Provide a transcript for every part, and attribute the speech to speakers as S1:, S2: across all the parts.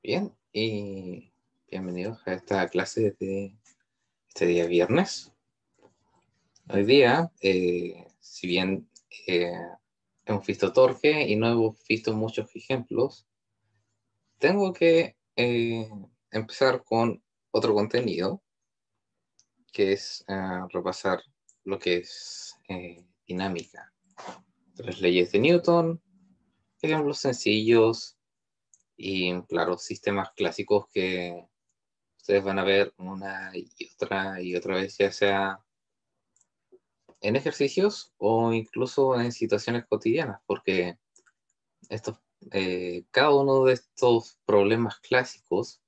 S1: Bien, y bienvenidos a esta clase de este día viernes. Hoy día, si bien hemos visto Torque y no hemos visto muchos ejemplos, tengo que empezar con otro contenido, que es repasar lo que es dinámica. Las leyes de Newton, ejemplos sencillos y, claro, sistemas clásicos que ustedes van a ver una y otra vez, ya sea en ejercicios o incluso en situaciones cotidianas, porque estos, cada uno de estos problemas clásicos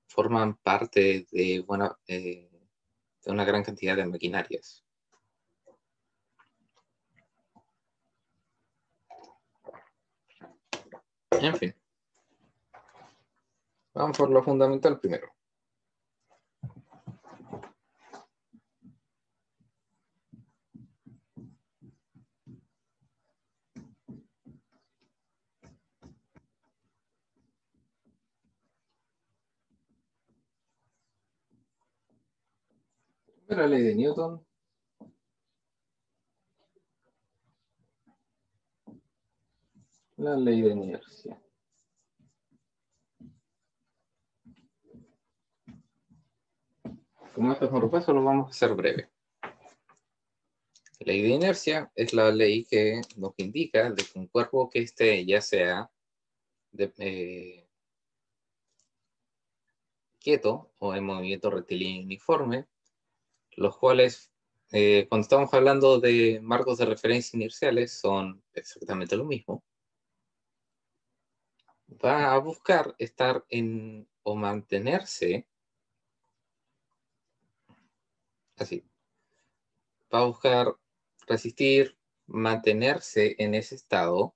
S1: forman parte de una gran cantidad de maquinarias. En fin, vamos por lo fundamental primero. La ley de Newton. La ley de inercia. Como esto es un repaso, lo vamos a hacer breve. La ley de inercia es la ley que nos indica de que un cuerpo que esté ya sea quieto o en movimiento rectilíneo uniforme, los cuales, cuando estamos hablando de marcos de referencia inerciales, son exactamente lo mismo. Va a buscar estar en o mantenerse así. Va a buscar resistir, mantenerse en ese estado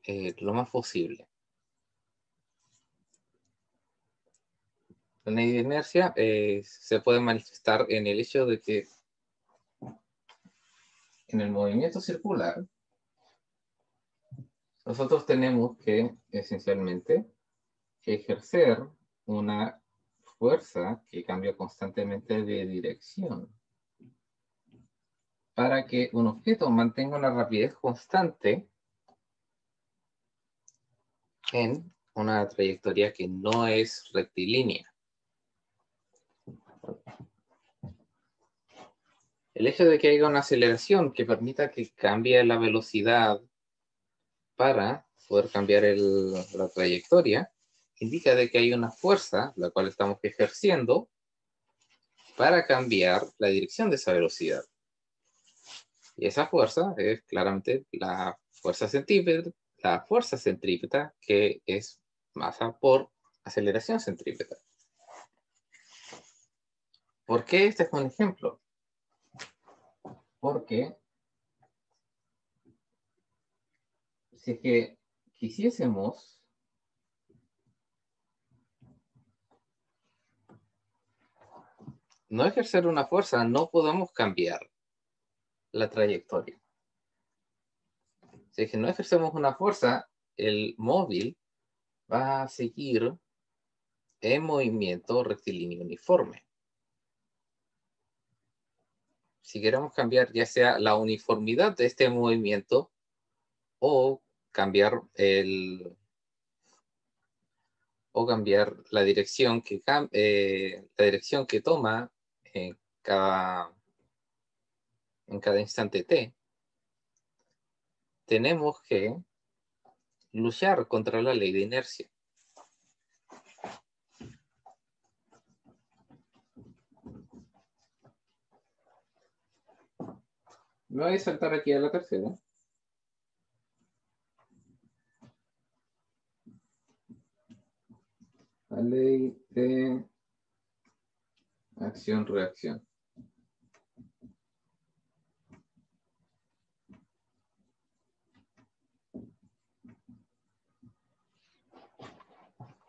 S1: lo más posible. La ley de inercia se puede manifestar en el hecho de que en el movimiento circular nosotros tenemos que esencialmente ejercer una fuerza que cambia constantemente de dirección para que un objeto mantenga una rapidez constante en una trayectoria que no es rectilínea. El hecho de que haya una aceleración que permita que cambie la velocidad para poder cambiar la trayectoria indica de que hay una fuerza la cual estamos ejerciendo para cambiar la dirección de esa velocidad. Y esa fuerza es claramente la fuerza centrípeta, que es masa por aceleración centrípeta. ¿Por qué este es un ejemplo? Porque si es que quisiésemos no ejercer una fuerza, no podemos cambiar la trayectoria. Si es que no ejercemos una fuerza, el móvil va a seguir en movimiento rectilíneo uniforme. Si queremos cambiar ya sea la uniformidad de este movimiento o cambiar la dirección que toma en cada instante t, tenemos que luchar contra la ley de inercia. Me voy a saltar aquí a la tercera. La ley de acción-reacción.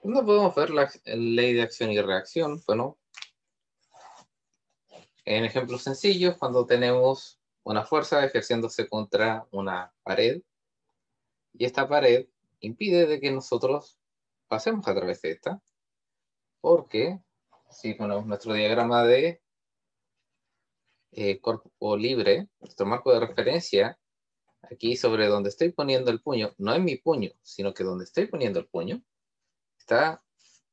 S1: ¿Dónde podemos ver la ley de acción y reacción? Bueno, en ejemplos sencillos, cuando tenemos una fuerza ejerciéndose contra una pared, y esta pared impide de que nosotros pasemos a través de esta, porque si ponemos nuestro diagrama de cuerpo libre, nuestro marco de referencia, aquí sobre donde estoy poniendo el puño, no en mi puño, sino que donde estoy poniendo el puño, está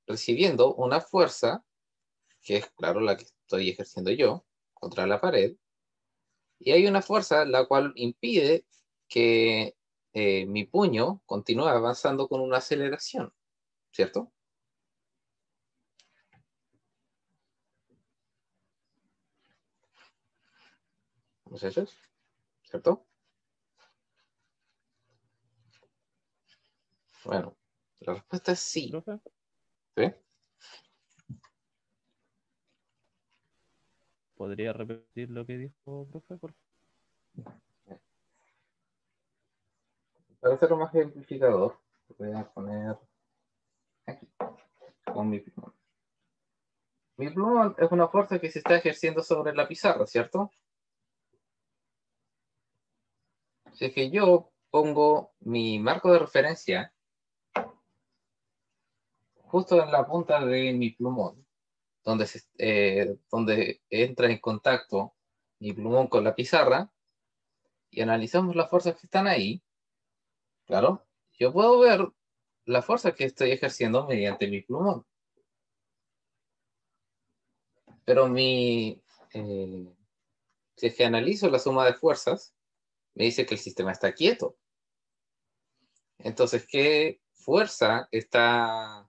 S1: recibiendo una fuerza, que es, claro, la que estoy ejerciendo yo, contra la pared, y hay una fuerza la cual impide que mi puño continúe avanzando con una aceleración, ¿cierto? Muchachos, ¿cierto? Bueno, la respuesta es sí.
S2: ¿Profe?
S1: ¿Sí?
S2: ¿Podría repetir lo que dijo, profe, por favor?
S1: Para hacerlo más ejemplificador, voy a poner aquí, con mi plumón. Mi plumón es una fuerza que se está ejerciendo sobre la pizarra, ¿cierto? Si es que yo pongo mi marco de referencia justo en la punta de mi plumón, donde entra en contacto mi plumón con la pizarra, y analizamos las fuerzas que están ahí, claro, yo puedo ver la fuerza que estoy ejerciendo mediante mi plumón. Pero si es que analizo la suma de fuerzas, me dice que el sistema está quieto. Entonces, ¿qué fuerza está,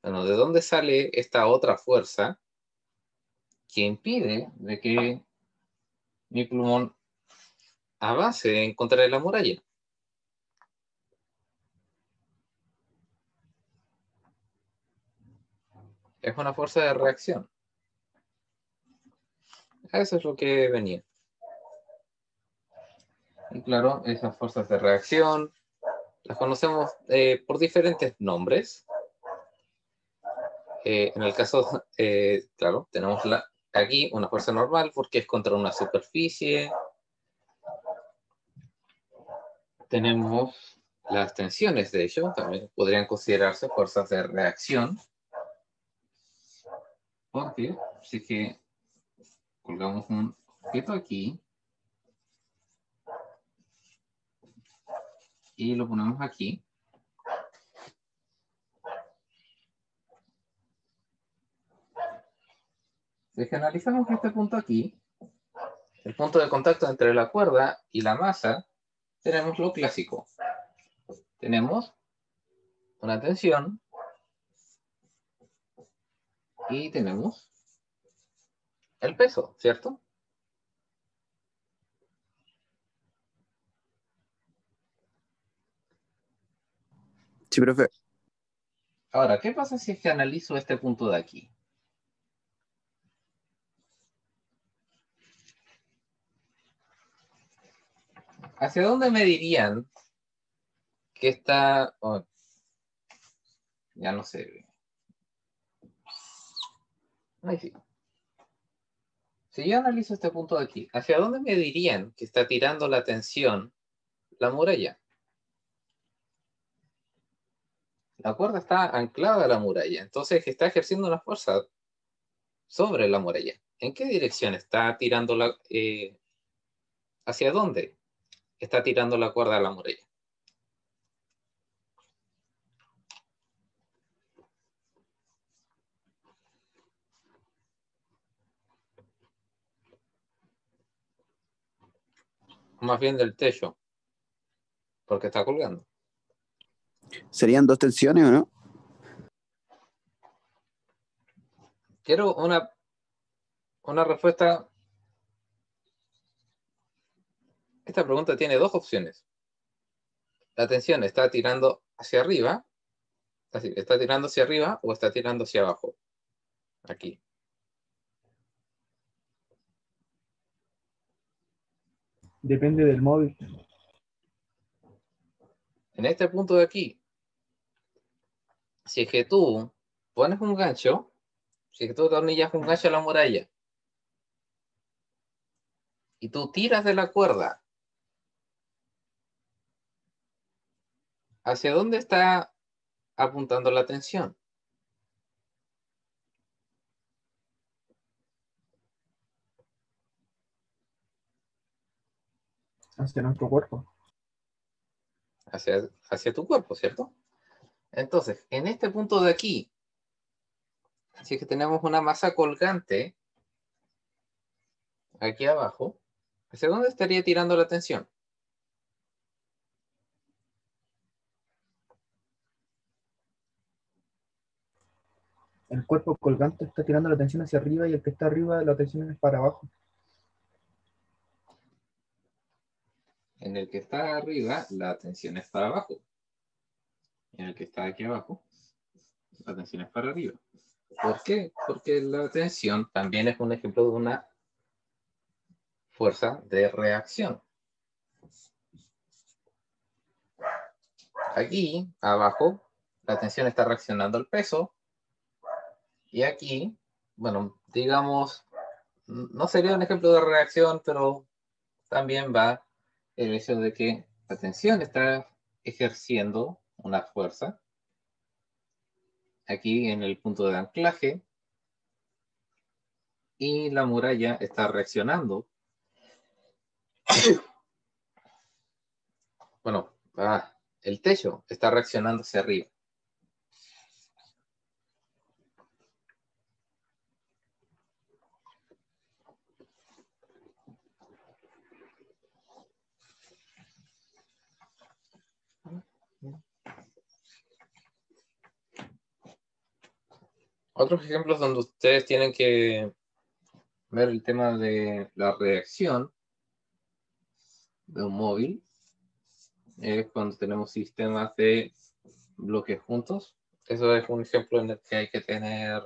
S1: bueno, de dónde sale esta otra fuerza que impide de que mi plumón avance en contra de la muralla? Es una fuerza de reacción. Eso es lo que venía. Y claro, esas fuerzas de reacción las conocemos por diferentes nombres. En el caso, claro, tenemos aquí una fuerza normal porque es contra una superficie. Tenemos las tensiones, de hecho, también podrían considerarse fuerzas de reacción. Porque si es que colgamos un objeto aquí y lo ponemos aquí, si es que analizamos este punto aquí, el punto de contacto entre la cuerda y la masa, tenemos lo clásico. Tenemos una tensión y tenemos el peso, ¿cierto?
S3: Sí, profe.
S1: Ahora, ¿qué pasa si es que analizo este punto de aquí? ¿Hacia dónde me dirían que está... oh, ya no sé. Ay, sí. Si yo analizo este punto de aquí, ¿hacia dónde me dirían que está tirando la tensión la muralla? La cuerda está anclada a la muralla, entonces está ejerciendo una fuerza sobre la muralla. ¿En qué dirección está tirando hacia dónde está tirando la cuerda a la muralla? Más bien del techo, porque está colgando.
S3: ¿Serían dos tensiones o no?
S1: Quiero una respuesta. Esta pregunta tiene dos opciones. La tensión está tirando hacia arriba, así, está tirando hacia arriba o está tirando hacia abajo. Aquí.
S4: Depende del móvil.
S1: En este punto de aquí, si es que tú pones un gancho, si es que tú atornillas un gancho a la muralla y tú tiras de la cuerda ¿Hacia dónde está apuntando la tensión?
S4: Hacia nuestro cuerpo.
S1: Hacia tu cuerpo, ¿cierto? Entonces, en este punto de aquí, si es que tenemos una masa colgante aquí abajo, ¿hacia dónde estaría tirando la tensión?
S4: El cuerpo colgante está tirando la tensión hacia arriba y el que está arriba la tensión es para abajo.
S1: En el que está arriba, la tensión es para abajo. En el que está aquí abajo, la tensión es para arriba. ¿Por qué? Porque la tensión también es un ejemplo de una fuerza de reacción. Aquí abajo, la tensión está reaccionando al peso. Y aquí, bueno, digamos, no sería un ejemplo de reacción, pero también va el hecho de que la tensión está ejerciendo una fuerza aquí en el punto de anclaje y la muralla está reaccionando. Bueno, el techo está reaccionando hacia arriba. Otros ejemplos donde ustedes tienen que ver el tema de la reacción de un móvil es cuando tenemos sistemas de bloques juntos. Eso es un ejemplo en el que hay que tener,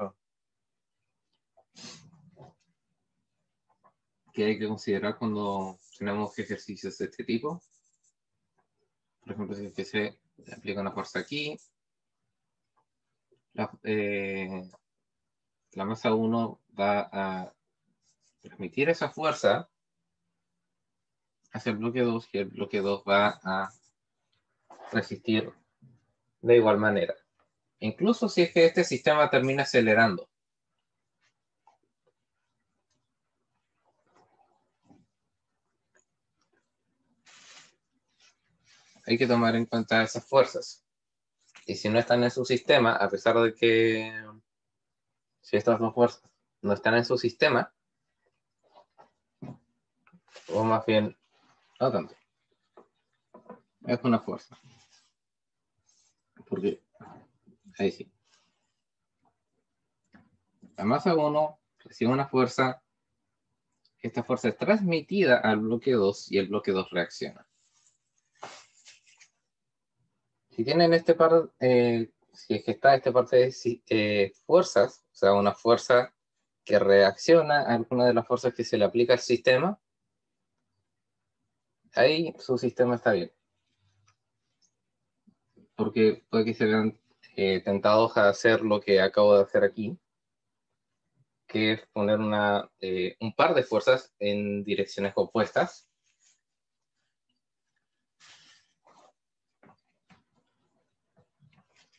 S1: que hay que considerar cuando tenemos ejercicios de este tipo. Por ejemplo, si es que se aplica una fuerza aquí, la masa 1 va a transmitir esa fuerza hacia el bloque 2 y el bloque 2 va a resistir de igual manera. Incluso si es que este sistema termina acelerando. Hay que tomar en cuenta esas fuerzas. Y si no están en su sistema, a pesar de que si estas dos fuerzas no están en su sistema, o más bien, no tanto, es una fuerza. Porque, ahí sí. La masa 1 recibe una fuerza, esta fuerza es transmitida al bloque 2 y el bloque 2 reacciona. Si tienen este par, si es que está este par de fuerzas, o sea, una fuerza que reacciona a alguna de las fuerzas que se le aplica al sistema, ahí su sistema está bien. Porque puede que se vean tentados a hacer lo que acabo de hacer aquí, que es poner un par de fuerzas en direcciones opuestas.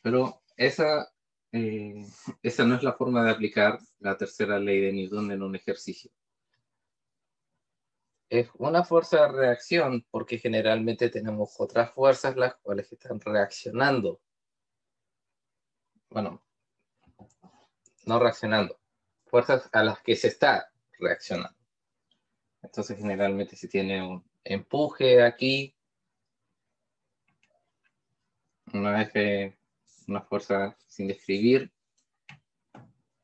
S1: Pero esa no es la forma de aplicar la tercera ley de Newton en un ejercicio. Es una fuerza de reacción porque generalmente tenemos otras fuerzas las cuales están reaccionando. Bueno, no reaccionando. Fuerzas a las que se está reaccionando. Entonces generalmente se tiene un empuje aquí, una fuerza sin describir.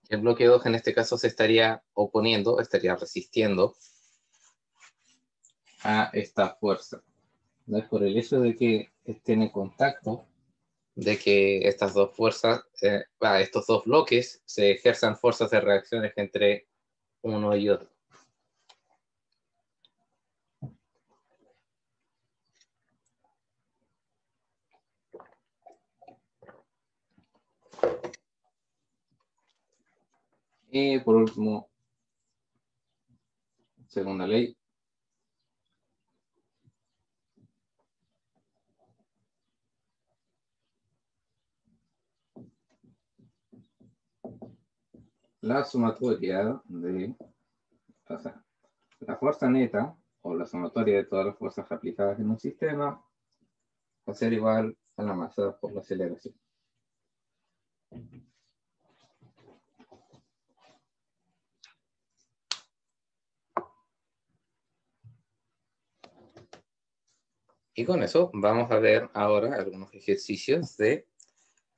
S1: El bloque 2 en este caso se estaría oponiendo, estaría resistiendo a esta fuerza. ¿No? Es por el hecho de que estén en contacto, de que estas dos fuerzas, estos dos bloques se ejerzan fuerzas de reacciones entre uno y otro. Y por último, segunda ley. la sumatoria de, o sea, la fuerza neta o la sumatoria de todas las fuerzas aplicadas en un sistema va a ser igual a la masa por la aceleración. Y con eso vamos a ver ahora algunos ejercicios de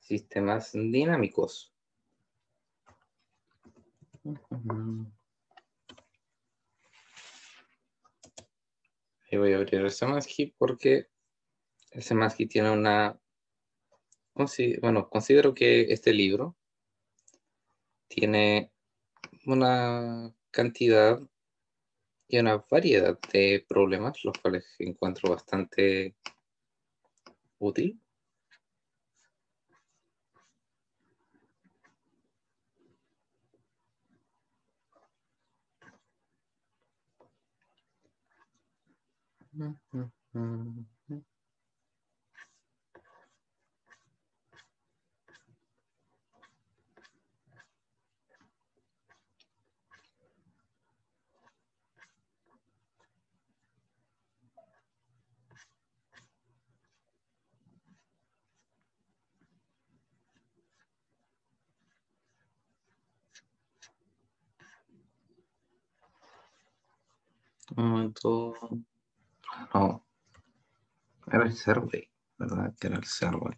S1: sistemas dinámicos. Y voy a abrir el Samaski porque el Samaski tiene una... Bueno, considero que este libro tiene una cantidad y una variedad de problemas, los cuales encuentro bastante útil. Un momento. No, era el survey, ¿verdad? Que era el survey.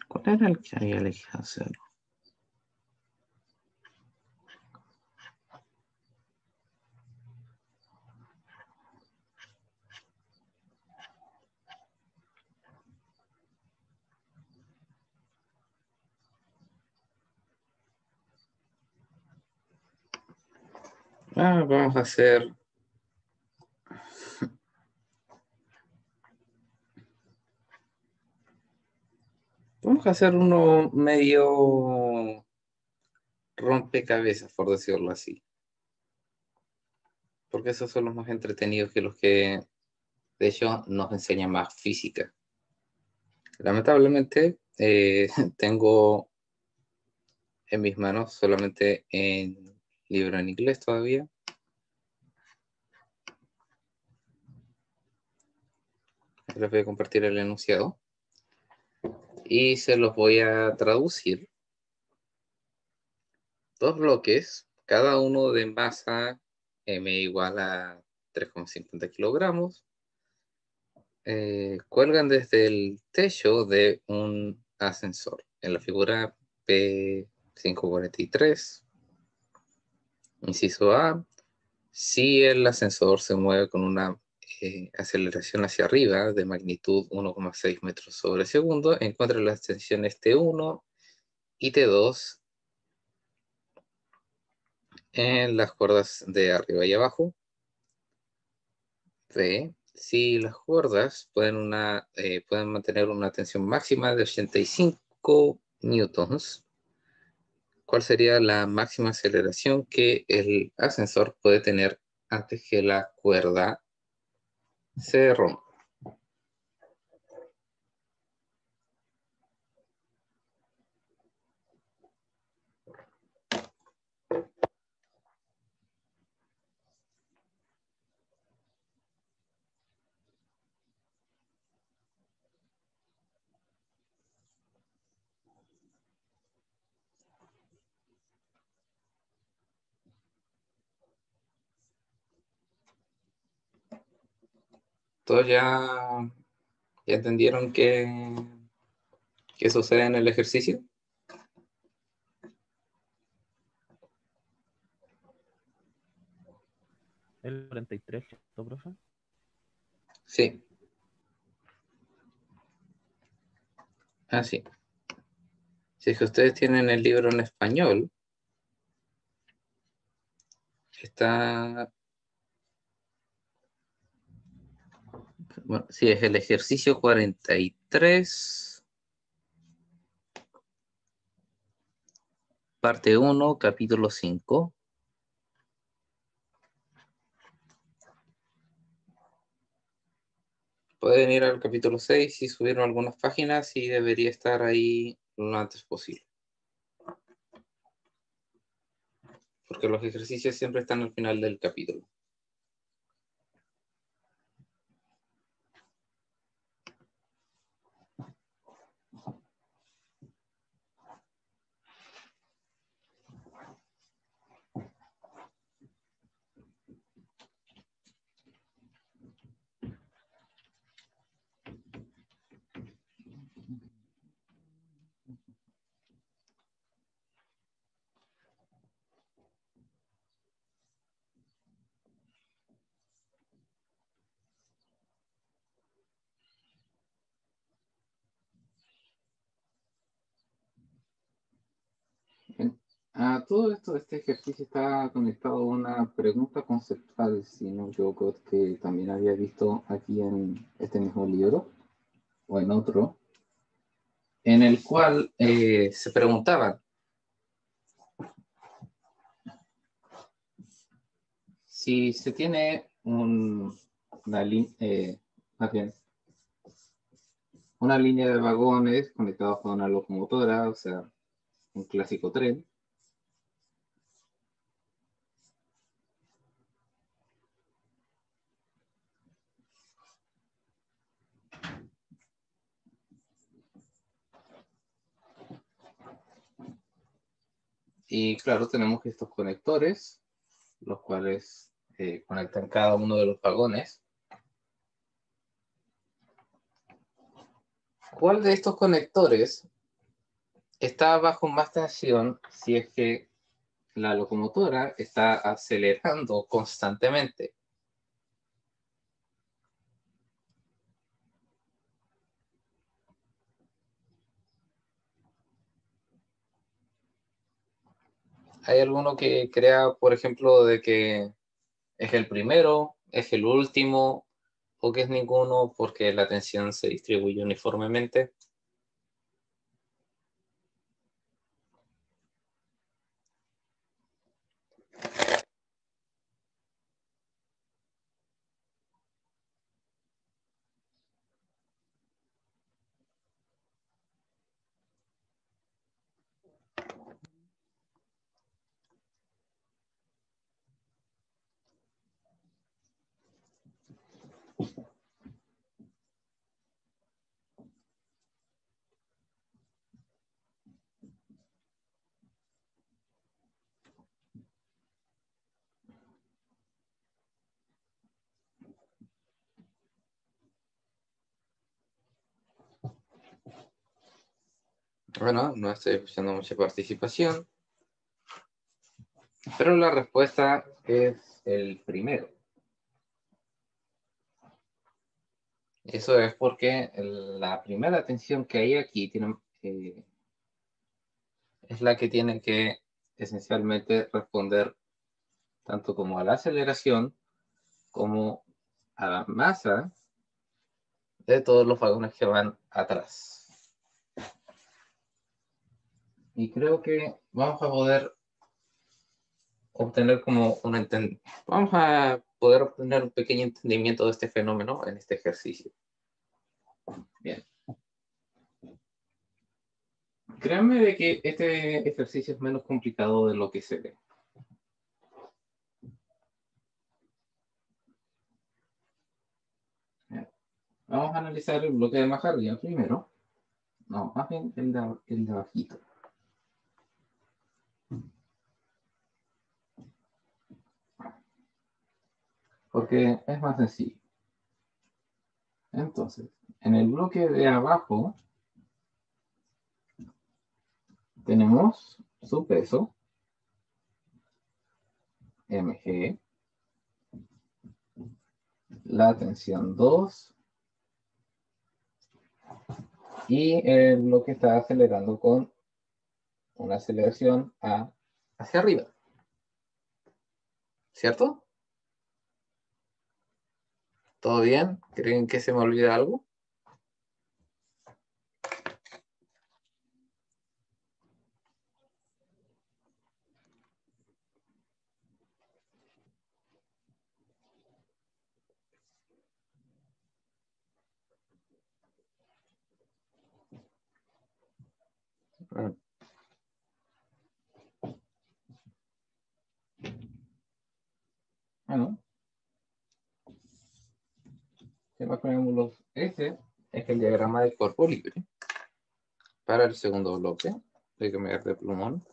S1: ¿Cuál era el que había elegido hacer? Vamos a hacer... Vamos a hacer uno medio rompecabezas, por decirlo así. Porque esos son los más entretenidos que los que, de hecho, nos enseñan más física. Lamentablemente, tengo en mis manos solamente en libro en inglés todavía. Les voy a compartir el enunciado y se los voy a traducir. 2 bloques, cada uno de masa m igual a 3,50 kilogramos, cuelgan desde el techo de un ascensor. En la figura P543, inciso A, si el ascensor se mueve con una aceleración hacia arriba de magnitud 1,6 metros sobre segundo, encuentra las tensiones T1 y T2 en las cuerdas de arriba y abajo. B, si las cuerdas pueden mantener una tensión máxima de 85 newtons, ¿cuál sería la máxima aceleración que el ascensor puede tener antes que la cuerda se rompa? ¿Todos ya entendieron qué sucede en el ejercicio?
S2: El 43, ¿cierto, profe?
S1: Sí. Así. Si es que ustedes tienen el libro en español, está Bueno, sí, es el ejercicio 43, parte 1, capítulo 5. Pueden ir al capítulo 6 y subieron algunas páginas y debería estar ahí lo antes posible. Porque los ejercicios siempre están al final del capítulo. Bien. A todo esto, este ejercicio está conectado a una pregunta conceptual, si no me equivoco, que también había visto aquí en este mismo libro, o en otro, en el cual se preguntaban si se tiene más bien, una línea de vagones conectados con una locomotora, o sea, un clásico tren. Y claro, tenemos estos conectores, los cuales conectan cada uno de los vagones. ¿Cuál de estos conectores está bajo más tensión si es que la locomotora está acelerando constantemente? ¿Hay alguno que crea, por ejemplo, de que es el primero, es el último, o que es ninguno porque la tensión se distribuye uniformemente? Bueno, no estoy escuchando mucha participación, pero la respuesta es el primero. Eso es porque la primera tensión que hay aquí es la que tiene que esencialmente responder tanto como a la aceleración como a la masa de todos los vagones que van atrás. Y creo que vamos a poder obtener vamos a poder obtener un pequeño entendimiento de este fenómeno en este ejercicio. Bien. Créanme de que este ejercicio es menos complicado de lo que se ve. Bien. Vamos a analizar el bloque de más arriba primero. No, más bien el de abajito. Porque es más sencillo. Entonces, en el bloque de abajo tenemos su peso, mg, la tensión 2 y el bloque está acelerando con una aceleración hacia arriba. ¿Cierto? ¿Todo bien? ¿Creen que se me olvida algo? Mm. Bueno, tema con ángulos. Este es el diagrama del cuerpo libre. Para el segundo bloque, hay que cambiar de plumón.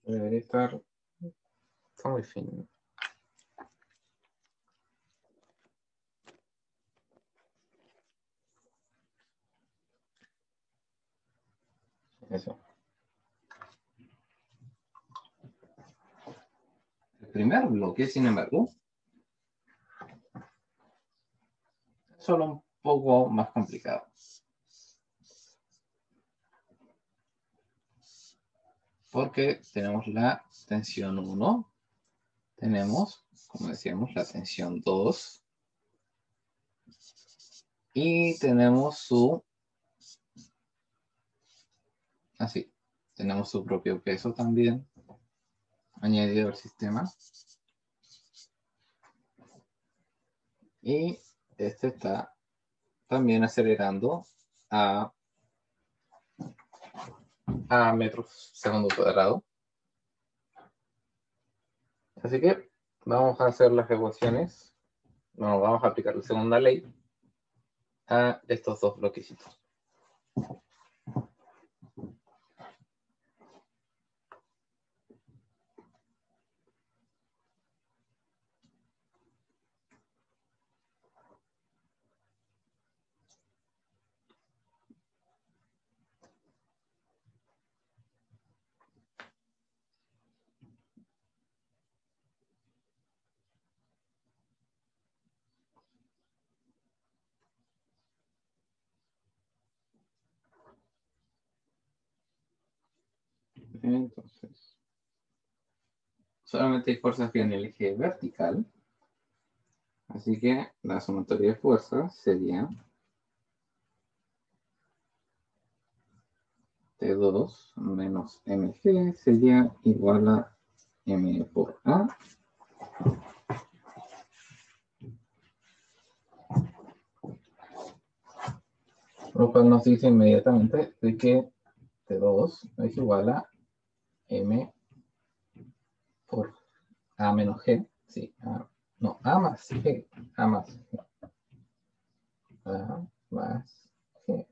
S1: Debería estar. Está muy fino. Eso. El primer bloque, sin embargo, es solo un poco más complicado. Porque tenemos la tensión 1, tenemos, como decíamos, la tensión 2, y tenemos tenemos su propio peso también añadido al sistema. Y este está también acelerando a metros segundo cuadrado. Así que vamos a hacer las ecuaciones. No, vamos a aplicar la segunda ley a estos dos bloquecitos. Entonces, solamente hay fuerzas en el eje vertical. Así que la sumatoria de fuerzas sería T2 menos mg sería igual a m por a. Lo cual nos dice inmediatamente de que T2 es igual a m por a menos g. Sí, no, a más g. A más g. A más g.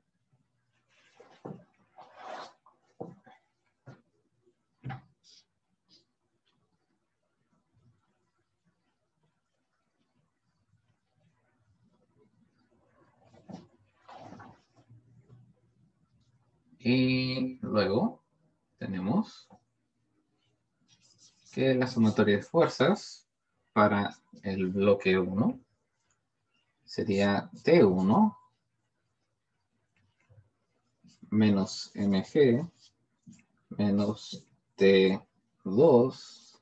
S1: Y luego tenemos que la sumatoria de fuerzas para el bloque 1 sería T1 menos mg menos T2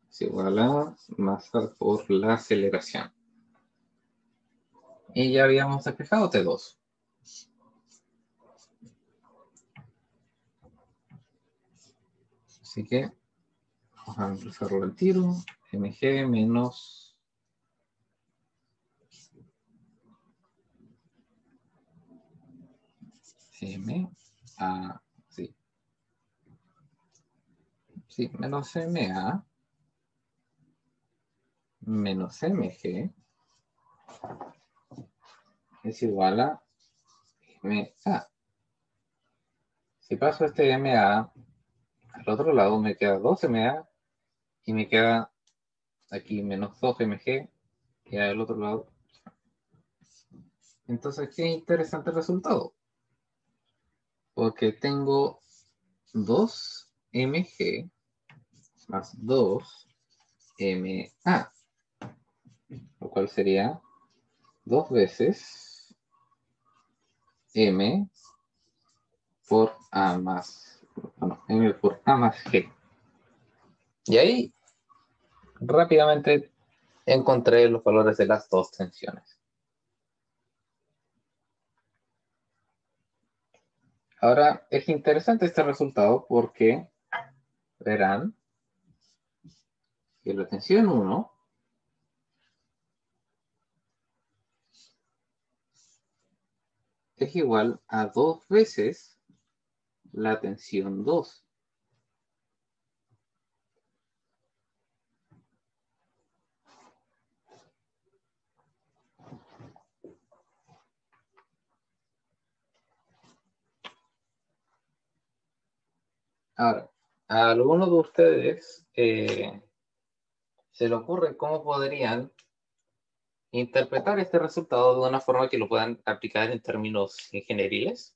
S1: es igual a masa por la aceleración. Y ya habíamos despejado T2. Así que vamos a reemplazarlo al tiro. Mg menos m a, sí, menos ma menos mg es igual a ma. Si paso este ma al otro lado, me queda 2ma y me queda aquí menos 2mg y al otro lado. Entonces, qué interesante resultado. Porque tengo 2mg más 2ma, lo cual sería 2 veces m por a más, bueno, m por a más g. Y ahí rápidamente encontré los valores de las dos tensiones. Ahora, es interesante este resultado porque verán que la tensión 1 es igual a 2 veces la tensión 2. Ahora, a algunos de ustedes se le ocurre cómo podrían interpretar este resultado de una forma que lo puedan aplicar en términos ingenieriles.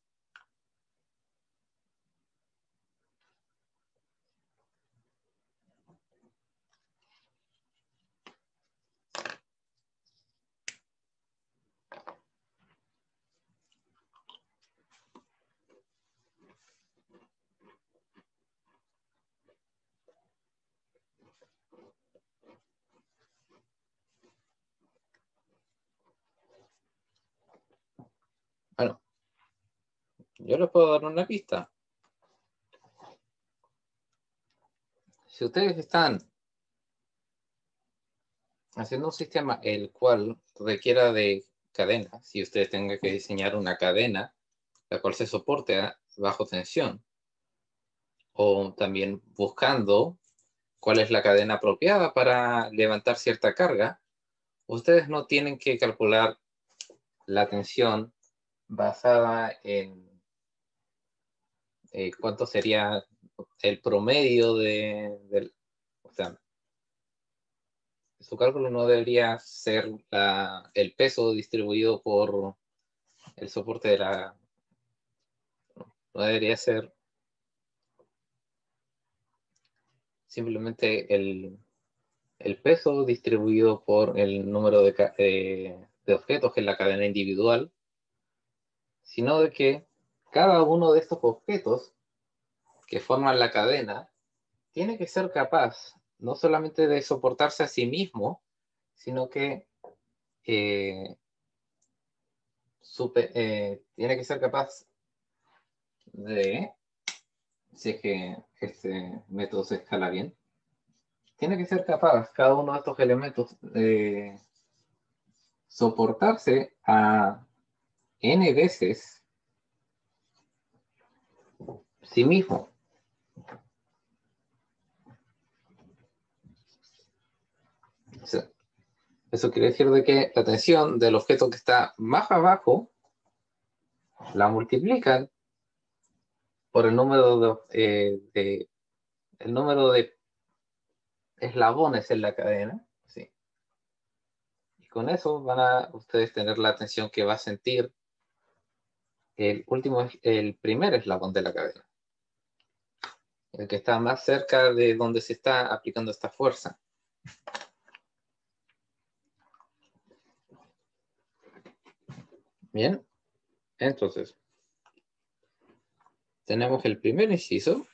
S1: Bueno, yo les puedo dar una pista. Si ustedes están haciendo un sistema el cual requiera de cadena, si ustedes tengan que diseñar una cadena la cual se soporte bajo tensión, o también buscando cuál es la cadena apropiada para levantar cierta carga, ustedes no tienen que calcular la tensión basada en cuánto sería el promedio o sea, su cálculo no debería ser el peso distribuido por el soporte no debería ser simplemente el peso distribuido por el número de objetos en la cadena individual, sino de que cada uno de estos objetos que forman la cadena tiene que ser capaz no solamente de soportarse a sí mismo, sino que tiene que ser capaz de, si es que este método se escala bien, tiene que ser capaz cada uno de estos elementos de soportarse a n veces sí mismo. Eso quiere decir de que la tensión del objeto que está más abajo la multiplican por el número el número de eslabones en la cadena, ¿sí? Y con eso van a ustedes tener la tensión que va a sentir el primer eslabón de la cadena, el que está más cerca de donde se está aplicando esta fuerza. Bien, entonces tenemos el primer inciso.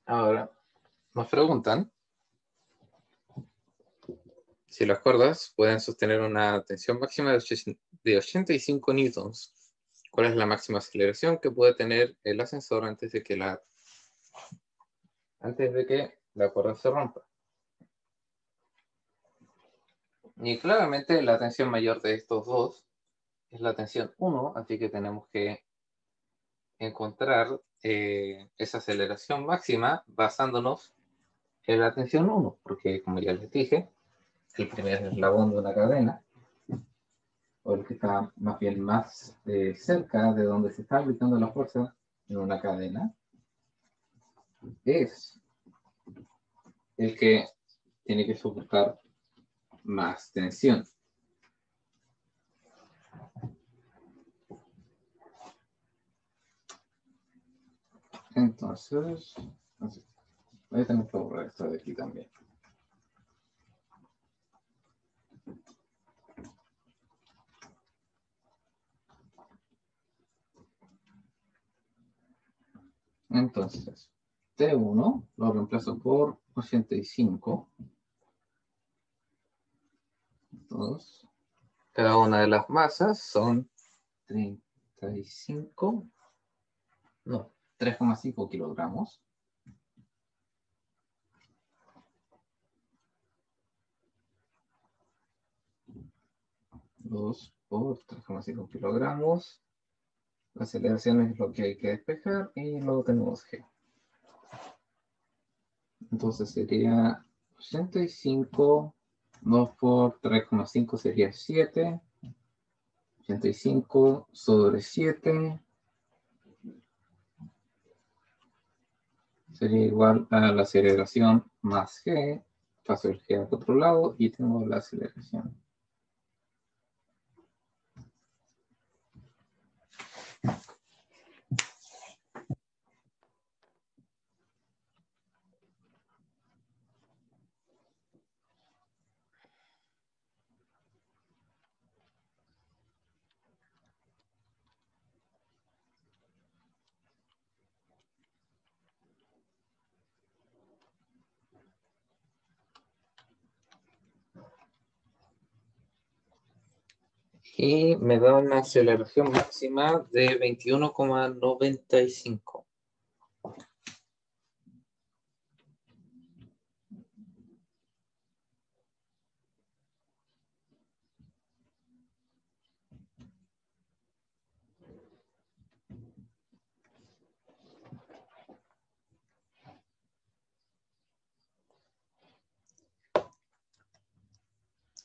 S1: Ahora nos preguntan si las cuerdas pueden sostener una tensión máxima de 85 newtons. ¿Cuál es la máxima aceleración que puede tener el ascensor antes de que la cuerda se rompa? Y claramente la tensión mayor de estos dos es la tensión 1, así que tenemos que encontrar esa aceleración máxima basándonos en la tensión 1, porque como ya les dije, el primer eslabón de una cadena, o el que está más bien más cerca de donde se está aplicando la fuerza en una cadena, es el que tiene que soportar más tensión. Entonces Voy a tener que borrar esto de aquí también. Entonces, T1 lo reemplazo por 85. 2. Cada una de las masas son 35, no, 3,5 kilogramos. 2 por 3,5 kilogramos. La aceleración es lo que hay que despejar y luego tenemos G. Entonces sería 85, 2 por 3,5 sería 7. 85 sobre 7 sería igual a la aceleración más G. Paso el G al otro lado y tengo la aceleración. Y me da una aceleración máxima de 21,95.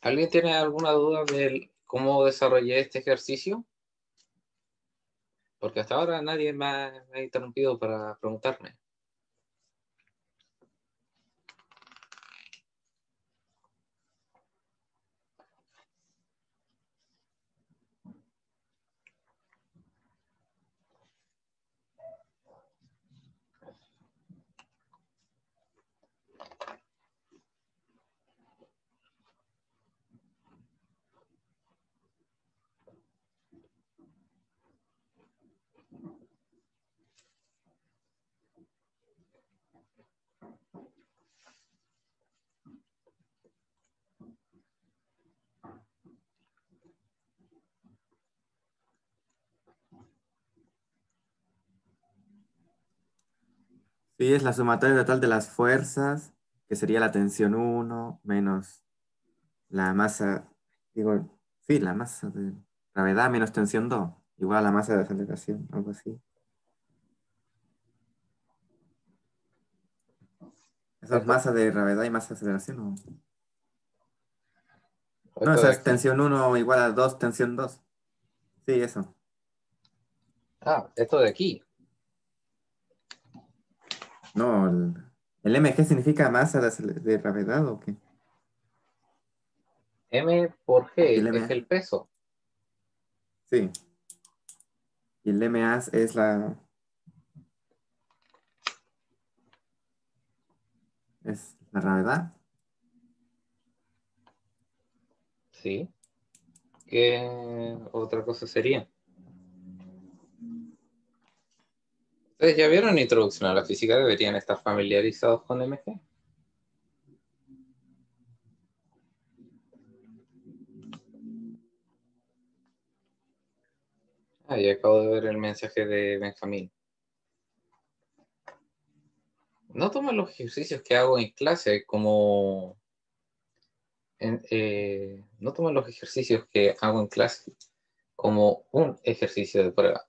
S1: ¿Alguien tiene alguna duda de cómo desarrollé este ejercicio? Porque hasta ahora nadie me ha interrumpido para preguntarme.
S5: Sí, es la sumatoria total de las fuerzas, que sería la tensión 1 menos la masa, digo, sí, la masa de gravedad menos tensión 2 igual a la masa de aceleración, algo así. ¿Eso es masa de gravedad y masa de aceleración? ¿O? No,
S1: Esto
S5: esa
S1: de
S5: es
S1: aquí.
S5: tensión 1 igual a 2 tensión 2. Sí, eso.
S1: Ah, esto de aquí.
S5: No, el mg significa masa de gravedad ¿o qué?
S1: M por
S5: Y el
S1: G es
S5: ma,
S1: el peso.
S5: sí. Y el ma es la gravedad.
S1: ¿Sí? ¿Qué otra cosa sería? Ustedes ya vieron Introducción a la Física, deberían estar familiarizados con MG. Ah, ya acabo de ver el mensaje de Benjamín. No tomen los ejercicios que hago en clase como... no tomen los ejercicios que hago en clase como un ejercicio de prueba.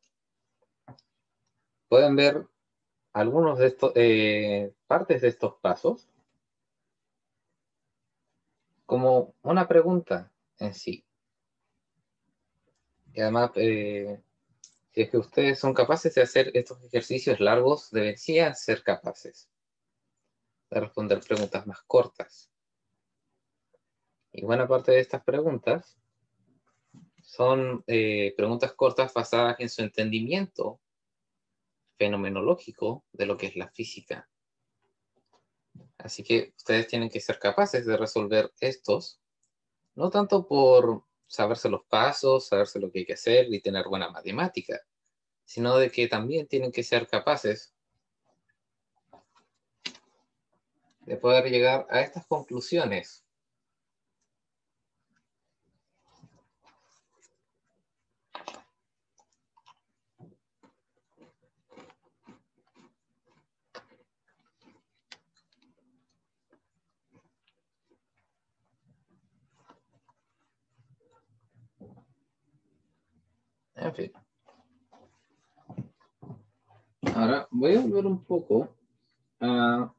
S1: Pueden ver algunos de estos, partes de estos pasos como una pregunta en sí. Y además, si es que ustedes son capaces de hacer estos ejercicios largos, deberían ser capaces de responder preguntas más cortas. Y buena parte de estas preguntas son preguntas cortas basadas en su entendimiento fenomenológico de lo que es la física. Así que ustedes tienen que ser capaces de resolver estos, no tanto por saberse los pasos, saberse lo que hay que hacer y tener buena matemática, sino de que también tienen que ser capaces de poder llegar a estas conclusiones. En fin. Ahora voy a volver un poco a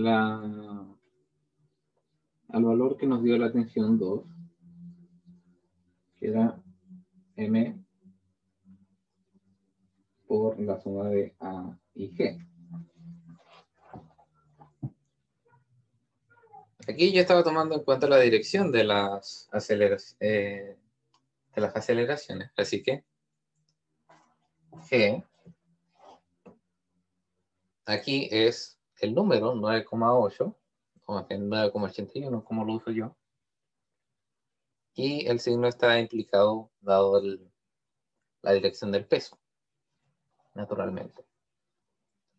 S1: al valor que nos dio la tensión 2, que era M por la suma de A y G. Aquí yo estaba tomando en cuenta la dirección de las aceleraciones, así que G aquí es el número 9,8, o más bien 9,81 como lo uso yo, y el signo está implicado dado la dirección del peso, naturalmente.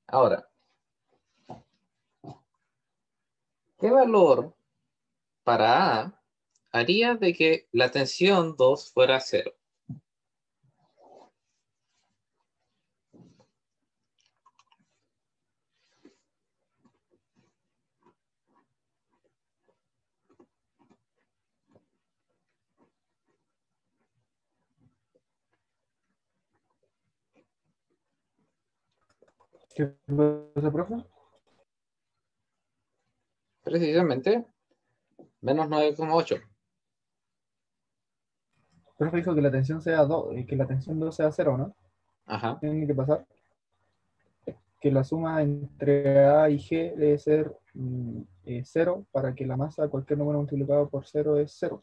S1: Ahora, ¿qué valor para A haría de que la tensión 2 fuera 0?
S4: ¿Qué pasa, profe?
S1: Precisamente, menos 9,8.
S4: Profe dijo que la tensión sea 2, que la tensión 2 sea 0, ¿no?
S1: Ajá.
S4: Tiene que pasar que la suma entre A y G debe ser 0 para que la masa de cualquier número multiplicado por 0 es 0.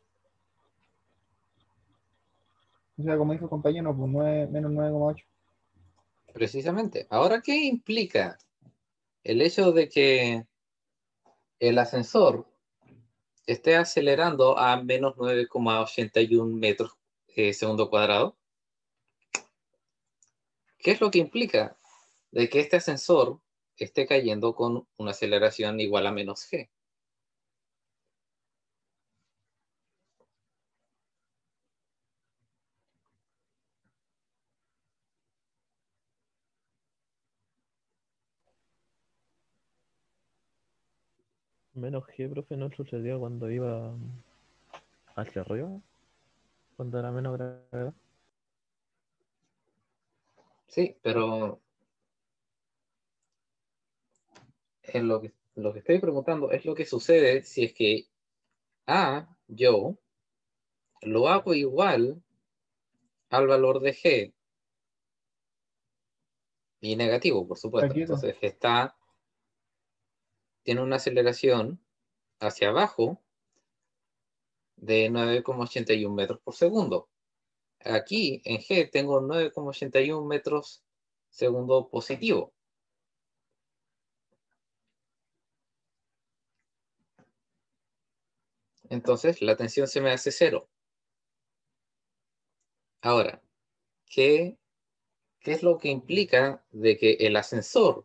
S4: O sea, como dijo el compañero, pues menos 9,8.
S1: Precisamente. Ahora, ¿qué implica el hecho de que el ascensor esté acelerando a menos 9,81 metros segundo cuadrado? ¿Qué es lo que implica de que este ascensor esté cayendo con una aceleración igual a menos g?
S2: Menos G, profe, no sucedió cuando iba hacia arriba, cuando era menos gravedad.
S1: Sí, pero en lo que estoy preguntando es lo que sucede si es que yo lo hago igual al valor de g y negativo, por
S4: Está
S1: supuesto.
S4: quieto.
S1: Entonces tiene una aceleración hacia abajo de 9,81 metros por segundo. Aquí en G tengo 9,81 metros segundo positivo. Entonces la tensión se me hace 0. Ahora, ¿qué es lo que implica de que el ascensor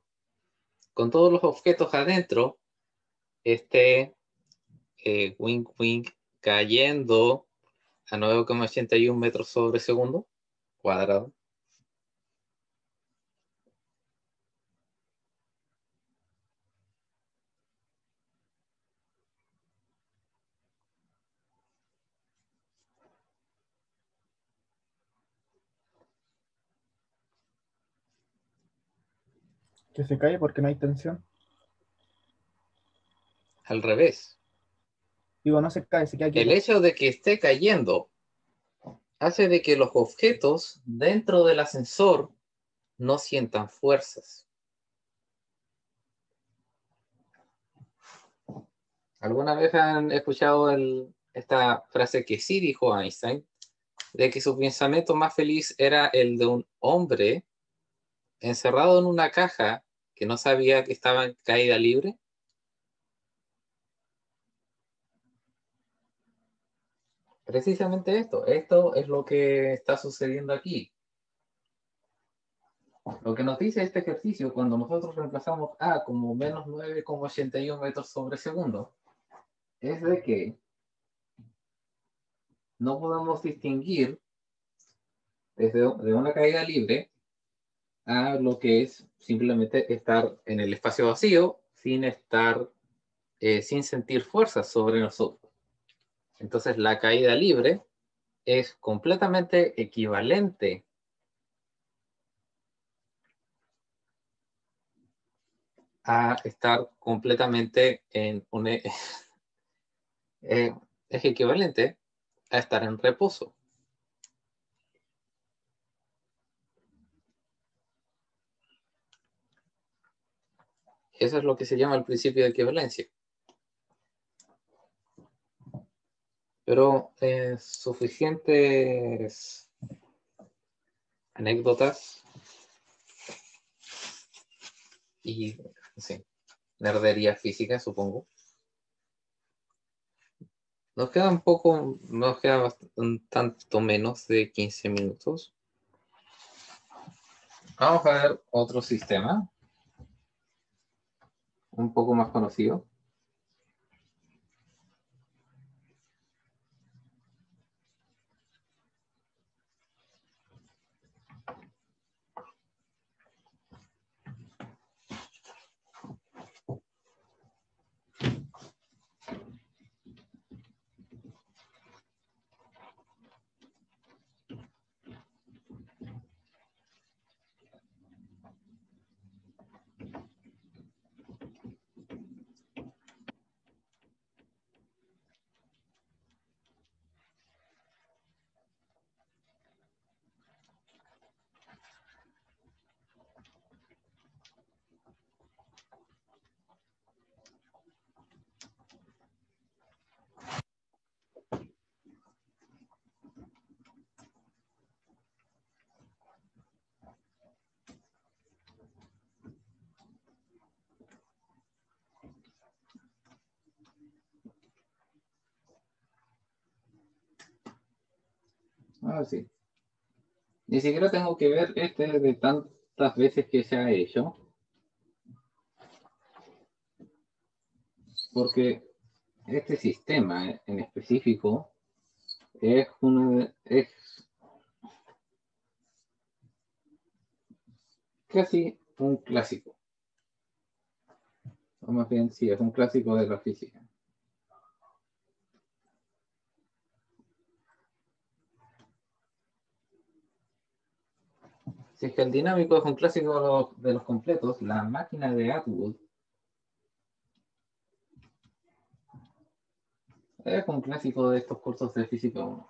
S1: con todos los objetos adentro esté wink wink cayendo a 9,81 metros sobre segundo cuadrado?
S4: Que se cae porque no hay tensión.
S1: Al revés.
S4: Digo, no se cae, se queda
S1: El
S4: quieto.
S1: hecho de que esté cayendo hace de que los objetos dentro del ascensor no sientan fuerzas. ¿Alguna vez han escuchado esta frase que sí dijo Einstein, de que su pensamiento más feliz era el de un hombre encerrado en una caja que no sabía que estaba en caída libre? precisamente esto. Esto es lo que está sucediendo aquí. Lo que nos dice este ejercicio, cuando nosotros reemplazamos A como menos 9,81 metros sobre segundo, es de que no podemos distinguir de una caída libre a lo que es simplemente estar en el espacio vacío sin estar, sin sentir fuerza sobre nosotros. Entonces la caída libre es completamente equivalente a estar completamente en un... es equivalente a estar en reposo. Eso es lo que se llama el principio de equivalencia. Pero suficientes anécdotas y sí, nerdería física, supongo. Nos queda un tanto menos de 15 minutos. Vamos a ver otro sistema, un poco más conocido. Ah, sí. Ni siquiera tengo que ver este de tantas veces que se ha hecho, porque este sistema en específico es casi un clásico. O más bien, sí, es un clásico de la física. Si es que el dinámico es un clásico de los completos, la máquina de Atwood es un clásico de estos cursos de física 1.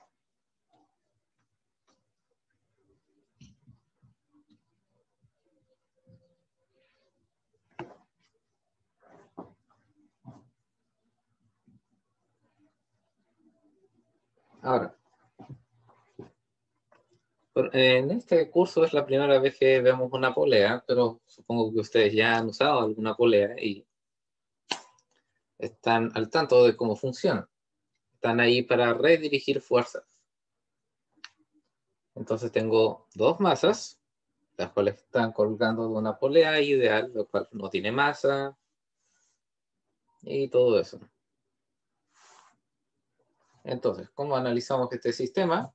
S1: Ahora, en este curso es la primera vez que vemos una polea, pero supongo que ustedes ya han usado alguna polea y están al tanto de cómo funciona. Están ahí para redirigir fuerzas. Entonces tengo dos masas, las cuales están colgando de una polea ideal, lo cual no tiene masa y todo eso. Entonces, ¿cómo analizamos este sistema?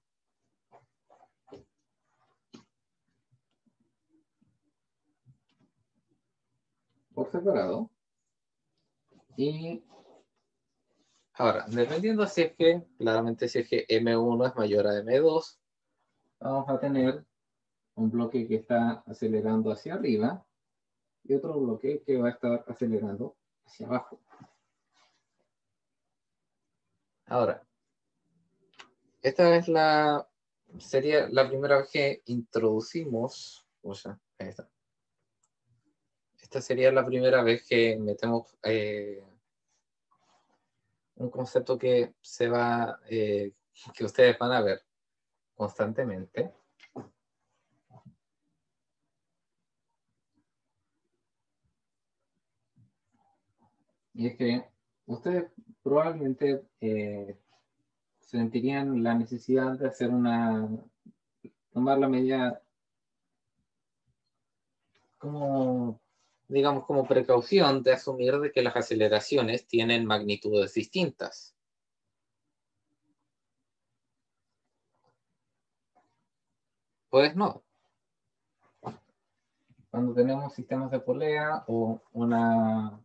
S1: Por separado. Y ahora, dependiendo si es que, claramente si es que M1 es mayor a M2, vamos a tener un bloque que está acelerando hacia arriba y otro bloque que va a estar acelerando hacia abajo. Ahora, esta es sería la primera vez que introducimos, o sea, ahí está. Esta sería la primera vez que metemos un concepto que que ustedes van a ver constantemente. Y es que ustedes probablemente sentirían la necesidad de hacer tomar la medida como, digamos, como precaución de asumir de que las aceleraciones tienen magnitudes distintas. Pues no. Cuando tenemos sistemas de polea o una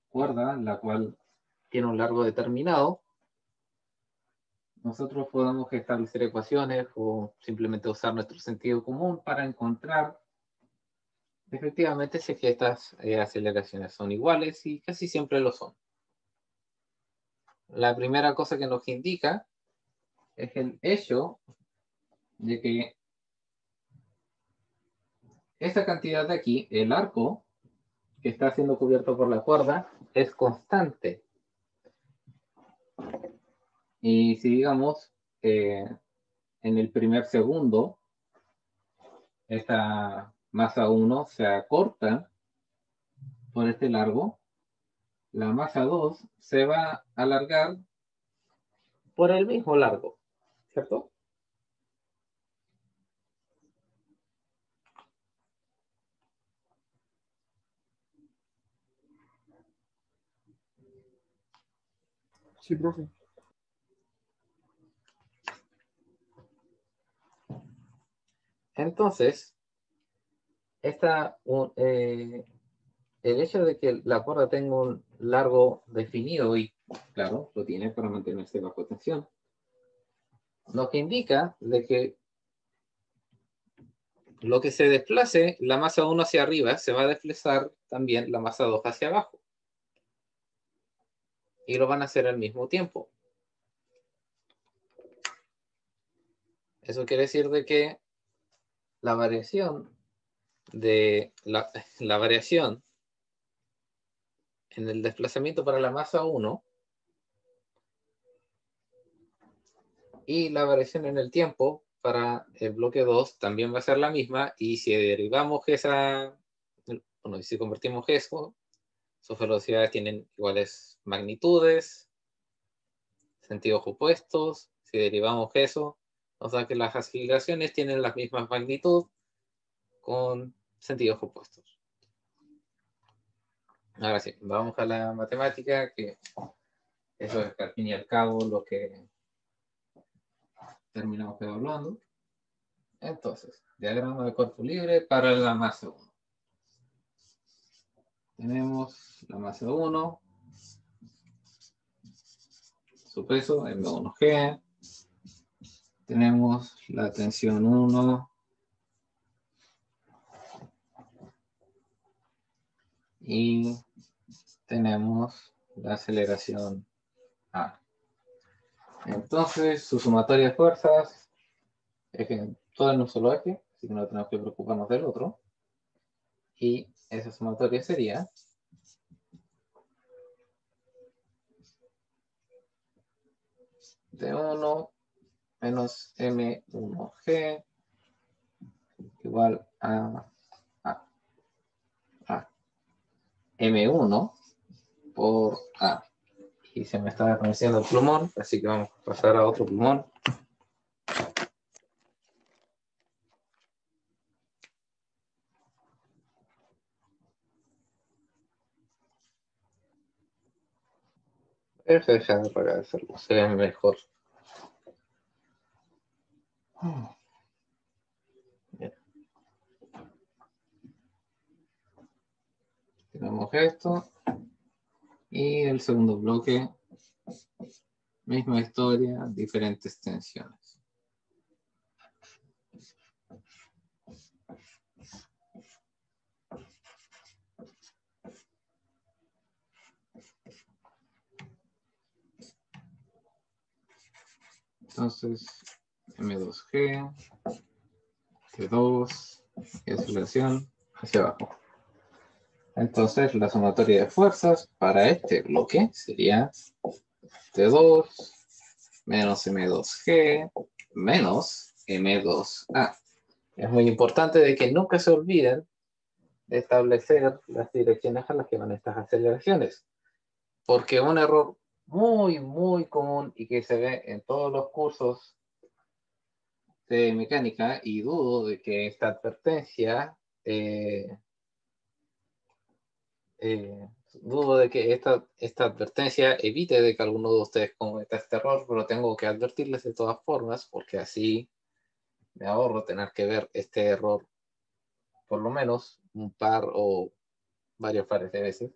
S1: cuerda, la cual tiene un largo determinado, nosotros podemos establecer ecuaciones o simplemente usar nuestro sentido común para encontrar efectivamente si es que estas aceleraciones son iguales, y casi siempre lo son. La primera cosa que nos indica es el hecho de que esta cantidad de aquí, el arco que está siendo cubierto por la cuerda, es constante. Y si digamos, en el primer segundo, esta masa 1 se acorta por este largo, la masa 2 se va a alargar por el mismo largo, ¿cierto?
S4: Sí, profe.
S1: Entonces, el hecho de que la cuerda tenga un largo definido, y claro, lo tiene para mantenerse bajo tensión, lo que indica de que lo que se desplace, la masa 1 hacia arriba, se va a desplazar también la masa 2 hacia abajo. Y lo van a hacer al mismo tiempo. Eso quiere decir de que la variación la variación en el desplazamiento para la masa 1 y la variación en el tiempo para el bloque 2 también va a ser la misma, y si derivamos y si convertimos eso, sus velocidades tienen iguales magnitudes, sentidos opuestos. Si derivamos eso, nos da que las aceleraciones tienen las mismas magnitudes con sentidos opuestos. Ahora sí, vamos a la matemática, que eso es al fin y al cabo lo que terminamos hablando. Entonces, diagrama de cuerpo libre para la masa 1. Tenemos la masa 1, su peso, M1G. Tenemos la tensión 1. Y tenemos la aceleración A. Entonces, su sumatoria de fuerzas es que todo en un solo eje, así que no tenemos que preocuparnos del otro. Y esa sumatoria sería D1 menos M1G igual a M1 por A. Y se me está desvaneciendo el plumón, así que vamos a pasar a otro plumón. Déjame para hacerlo, se ve mejor. Bien. Tenemos esto. Y el segundo bloque, misma historia, diferentes tensiones. Entonces, M2G, T2, y aceleración hacia abajo. Entonces, la sumatoria de fuerzas para este bloque sería T2 menos M2G menos M2A. Es muy importante de que nunca se olviden de establecer las direcciones a las que van estas aceleraciones, porque un error muy, muy común y que se ve en todos los cursos de mecánica, y dudo de que esta advertencia, dudo de que esta advertencia evite de que alguno de ustedes cometa este error, pero tengo que advertirles de todas formas, porque así me ahorro tener que ver este error por lo menos un par o varios pares de veces.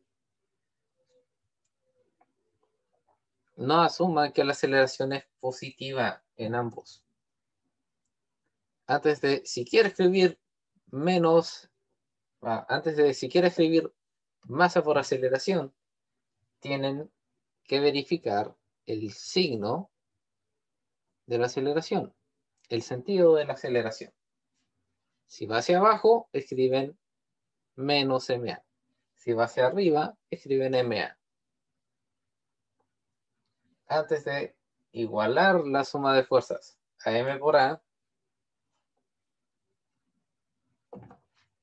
S1: No asuma que la aceleración es positiva en ambos. Antes de siquiera escribir masa por aceleración, tienen que verificar el signo de la aceleración, el sentido de la aceleración. Si va hacia abajo, escriben menos ma. Si va hacia arriba, escriben ma. Antes de igualar la suma de fuerzas a m por a,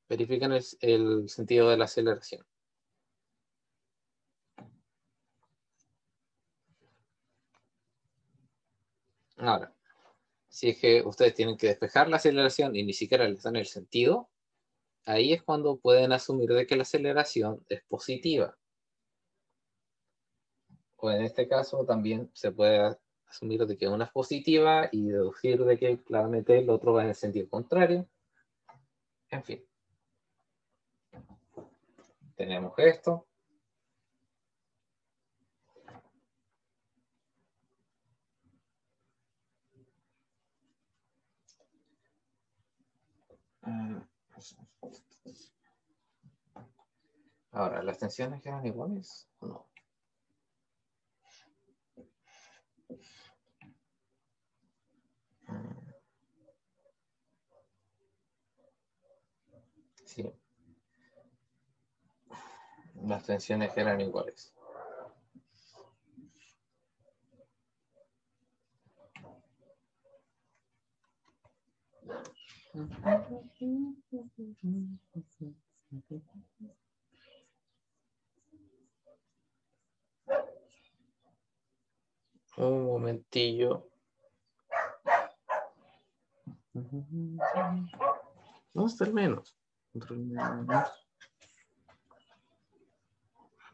S1: verifiquen el sentido de la aceleración. Ahora, si es que ustedes tienen que despejar la aceleración y ni siquiera les dan el sentido, ahí es cuando pueden asumir de que la aceleración es positiva. O en este caso también se puede asumir de que una es positiva y deducir de que claramente el otro va en el sentido contrario. En fin. Tenemos esto. Ahora, ¿las tensiones eran iguales o no? Sí. Las tensiones eran iguales. Un momentillo. ¿Dónde está el menos?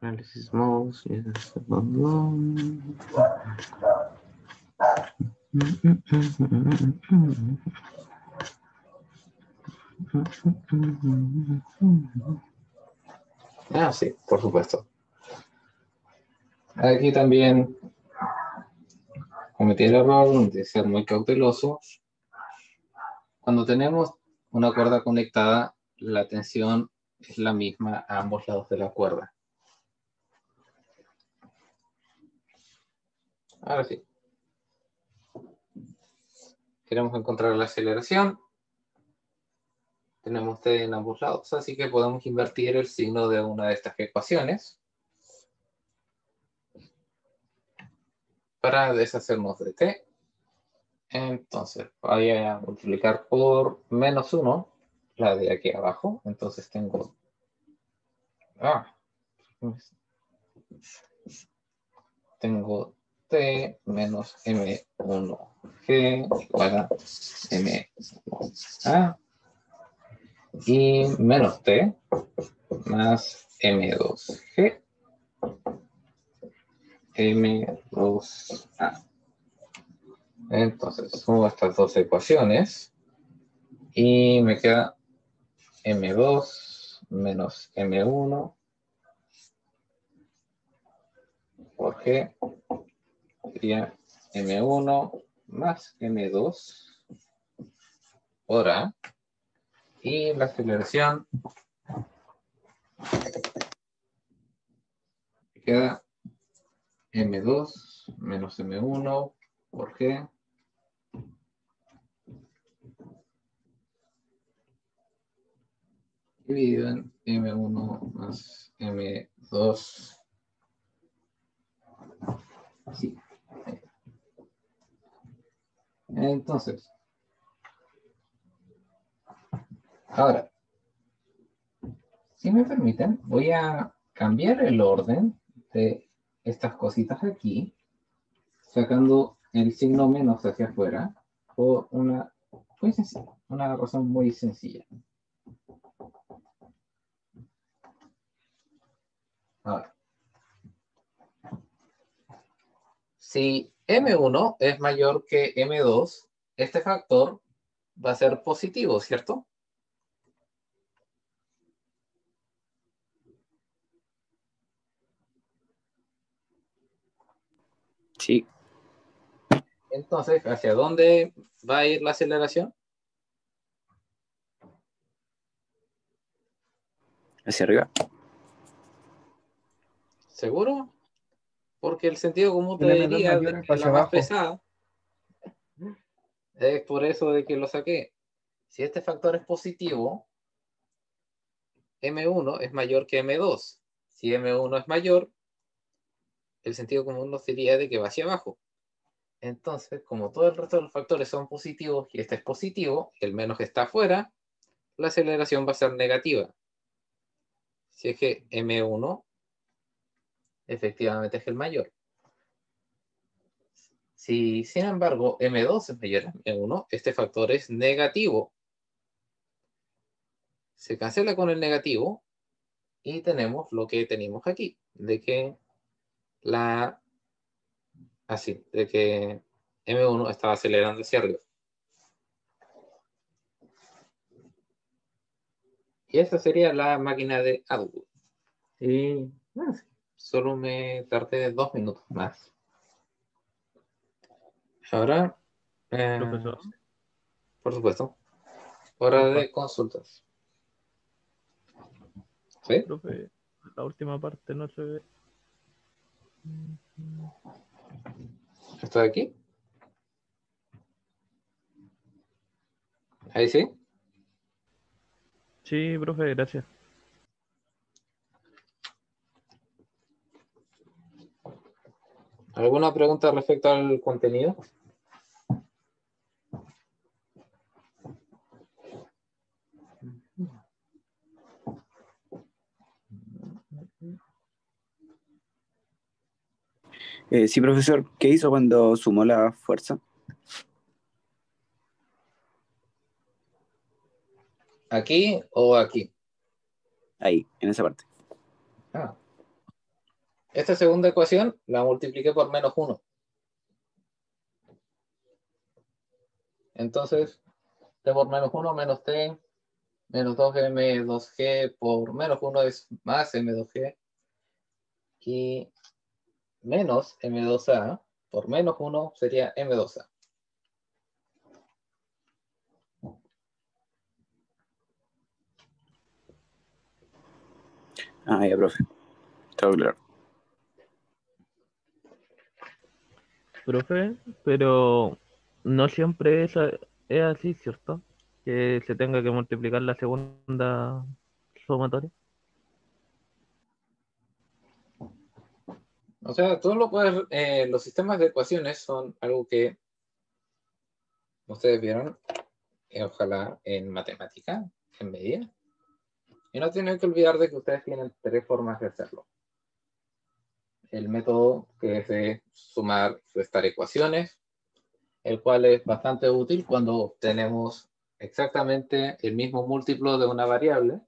S1: Análisis mouse. Ah, sí, por supuesto. Aquí también cometí el error de ser muy cauteloso. Cuando tenemos una cuerda conectada, la tensión es la misma a ambos lados de la cuerda. Ahora sí. Queremos encontrar la aceleración. Tenemos T en ambos lados, así que podemos invertir el signo de una de estas ecuaciones para deshacernos de T. Entonces, voy a multiplicar por menos 1, la de aquí abajo. Entonces tengo... tengo T menos M1G igual a M1A. Y menos T más M2G M2A. Entonces sumo estas dos ecuaciones y me queda M2 menos M1 por G sería M1 más M2 por A, y la aceleración me queda M2 menos M1 por G dividido en M1 más M2. Sí. Entonces, ahora, si me permiten, voy a cambiar el orden de estas cositas aquí, sacando el signo menos hacia afuera, por una razón muy sencilla. Ahora, si M1 es mayor que M2, este factor va a ser positivo, ¿cierto?
S3: Sí,
S1: Entonces, ¿hacia dónde va a ir la aceleración?
S3: hacia arriba.
S1: ¿Seguro? Porque el sentido común te
S4: El M2
S1: diría
S4: mayor
S1: de
S4: es
S1: que
S4: hacia
S1: la más
S4: abajo.
S1: pesada es por eso de que lo saqué. Si este factor es positivo, M1 es mayor que M2. Si M1 es mayor, el sentido común nos diría de que va hacia abajo. Entonces, como todo el resto de los factores son positivos y este es positivo, y el menos está afuera, la aceleración va a ser negativa. Si es que M1 efectivamente es el mayor. Si, sin embargo, M2 es mayor a M1, este factor es negativo. Se cancela con el negativo y tenemos lo que tenemos aquí, de que de que M1 estaba acelerando hacia arriba. Y esta sería la máquina de Atwood. Y solo me tardé 2 minutos más. Ahora,
S2: Profesor,
S1: por supuesto, hora de consultas. ¿Sí?
S2: profe, la última parte no se ve.
S1: ¿Estoy aquí? ¿Ahí sí?
S2: Sí, profe, gracias.
S1: ¿Alguna pregunta respecto al contenido?
S3: Sí, profesor, ¿qué hizo cuando sumó la fuerza?
S1: ¿Aquí o aquí?
S3: Ahí, en esa parte.
S1: Ah. Esta segunda ecuación la multipliqué por menos 1. Entonces, t por menos 1 menos t menos 2m2g por menos 1 es más m2g. Y menos m2a por menos 1 sería m2a.
S3: Ah, ya, profe. Todo claro.
S2: Profe, pero no siempre es así, ¿cierto? Que se tenga que multiplicar la segunda sumatoria.
S1: O sea, tú lo puedes, los sistemas de ecuaciones son algo que ustedes vieron, ojalá en matemática, en media. Y no tienen que olvidar de que ustedes tienen 3 formas de hacerlo. El método que es de sumar, restar ecuaciones, el cual es bastante útil cuando tenemos exactamente el mismo múltiplo de una variable,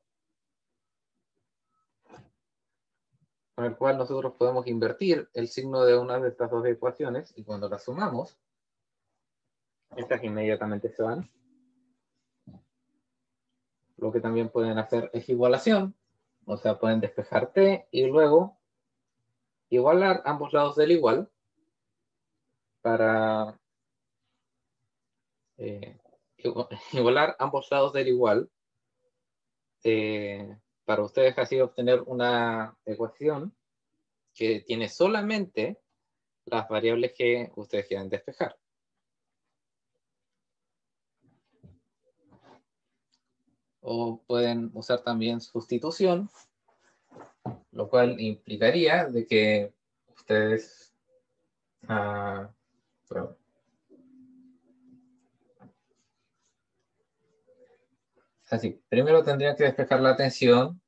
S1: con el cual nosotros podemos invertir el signo de una de estas dos ecuaciones y cuando las sumamos, estas inmediatamente se van. Lo que también pueden hacer es igualación, o sea, pueden despejar t y luego igualar ambos lados del igual para eh, igualar ambos lados del igual para ustedes así obtener una ecuación que tiene solamente las variables que ustedes quieran despejar. O pueden usar también sustitución, lo cual implicaría de que ustedes bueno, así, primero tendrían que despejar la tensión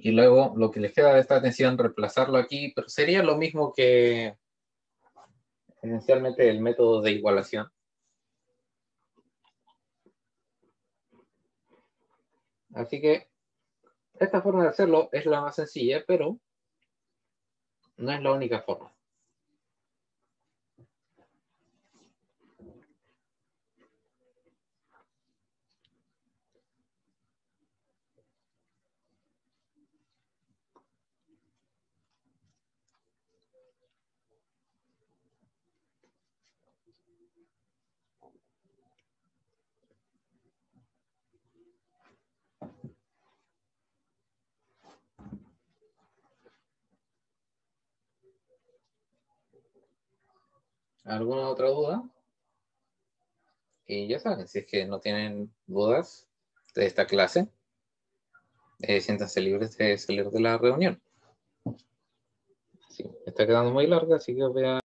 S1: Y luego lo que les queda de esta tensión, reemplazarlo aquí, pero sería lo mismo que esencialmente el método de igualación. Así que esta forma de hacerlo es la más sencilla, pero no es la única forma. ¿Alguna otra duda? Y ya saben, si es que no tienen dudas de esta clase, siéntanse libres de salir de la reunión. Sí, está quedando muy larga, así que voy a